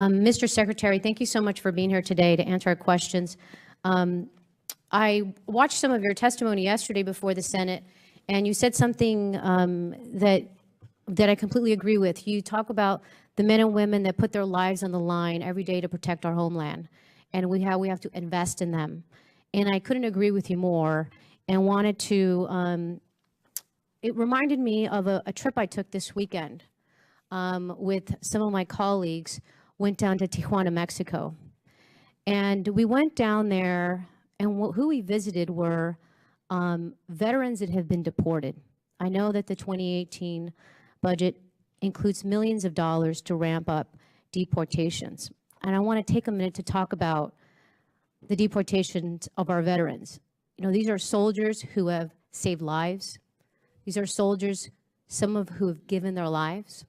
Mr. Secretary, thank you so much for being here today to answer our questions. I watched some of your testimony yesterday before the Senate, and you said something that I completely agree with. You talk about the men and women that put their lives on the line every day to protect our homeland, and we have to invest in them. And I couldn't agree with you more, and wanted to. It reminded me of a trip I took this weekend with some of my colleagues. Went down to Tijuana, Mexico. And we went down there, and who we visited were veterans that have been deported. I know that the 2018 budget includes millions of dollars to ramp up deportations. And I want to take a minute to talk about the deportations of our veterans. You know, these are soldiers who have saved lives. These are soldiers, some of who have given their lives.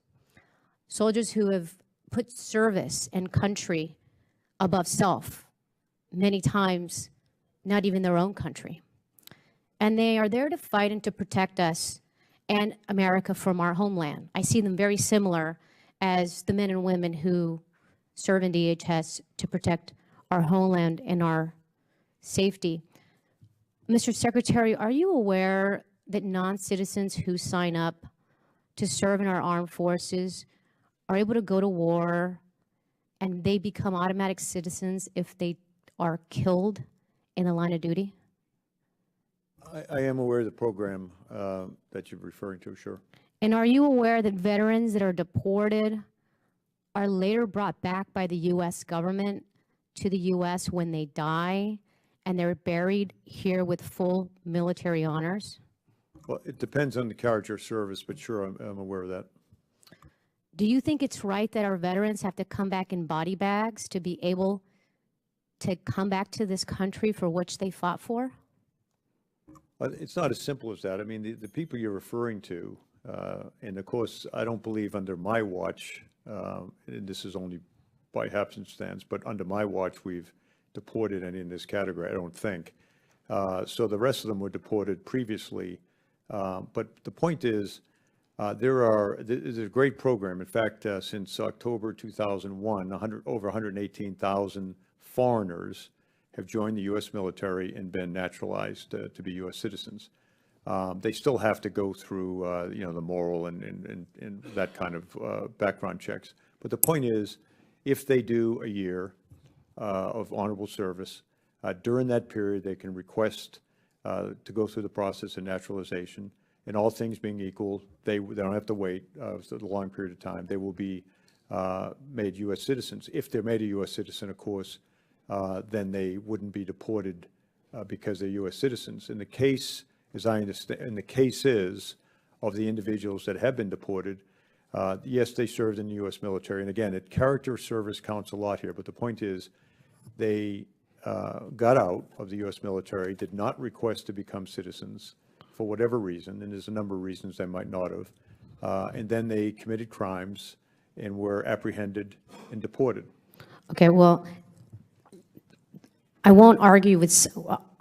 Soldiers who have put service and country above self, many times not even their own country. And they are there to fight and to protect us and America from our homeland. I see them very similar as the men and women who serve in DHS to protect our homeland and our safety. Mr. Secretary, are you aware that non-citizens who sign up to serve in our armed forces are able to go to war and they become automatic citizens if they are killed in the line of duty? I am aware of the program that you're referring to, sure. And are you aware that veterans that are deported are later brought back by the U.S. government to the U.S. when they die, and they're buried here with full military honors? Well, it depends on the character of service, but sure, I'm aware of that. Do you think it's right that our veterans have to come back in body bags to be able to come back to this country for which they fought for? It's not as simple as that. I mean, the people you're referring to, and of course, I don't believe under my watch, and this is only by happenstance, but under my watch, we've deported any in this category, I don't think. So the rest of them were deported previously. But the point is, there's a great program. In fact, since October 2001, over 118,000 foreigners have joined the U.S. military and been naturalized to be U.S. citizens. They still have to go through, the moral and that kind of background checks. But the point is, if they do a year of honorable service, during that period, they can request to go through the process of naturalization. And all things being equal, they don't have to wait a long period of time. They will be made U.S. citizens. If they're made a U.S. citizen, of course, then they wouldn't be deported because they're U.S. citizens. In the case, as I understand, in the cases of the individuals that have been deported, yes, they served in the U.S. military. And again, character of service counts a lot here. But the point is, they got out of the U.S. military, did not request to become citizens for whatever reason, and there's a number of reasons they might not have, and then they committed crimes and were apprehended and deported. Okay, well, I won't argue with,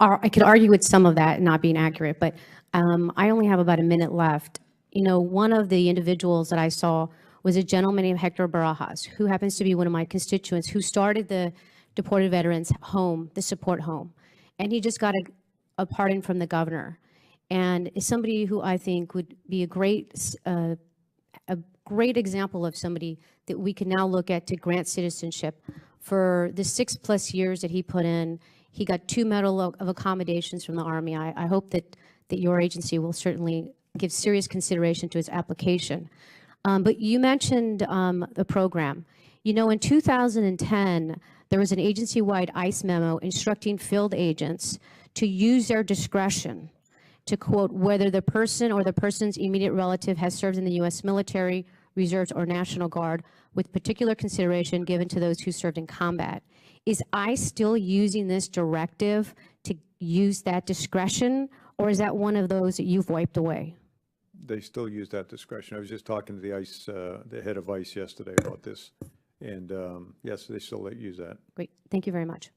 I could argue with some of that not being accurate, but I only have about a minute left. You know, one of the individuals that I saw was a gentleman named Hector Barajas, who happens to be one of my constituents, who started the deported veterans home, the support home, and he just got a pardon from the governor. And is somebody who I think would be a great example of somebody that we can now look at to grant citizenship. For the 6+ years that he put in, he got 2 Medal of Accommodations from the Army. I hope that your agency will certainly give serious consideration to his application. But you mentioned the program. You know, in 2010, there was an agency-wide ICE memo instructing field agents to use their discretion to quote, whether the person or the person's immediate relative has served in the U.S. military, reserves, or National Guard, with particular consideration given to those who served in combat. Is ICE still using this directive to use that discretion, or is that one of those that you've wiped away? They still use that discretion. I was just talking to the ICE, the head of ICE yesterday about this, and yes, they still use that. Great. Thank you very much.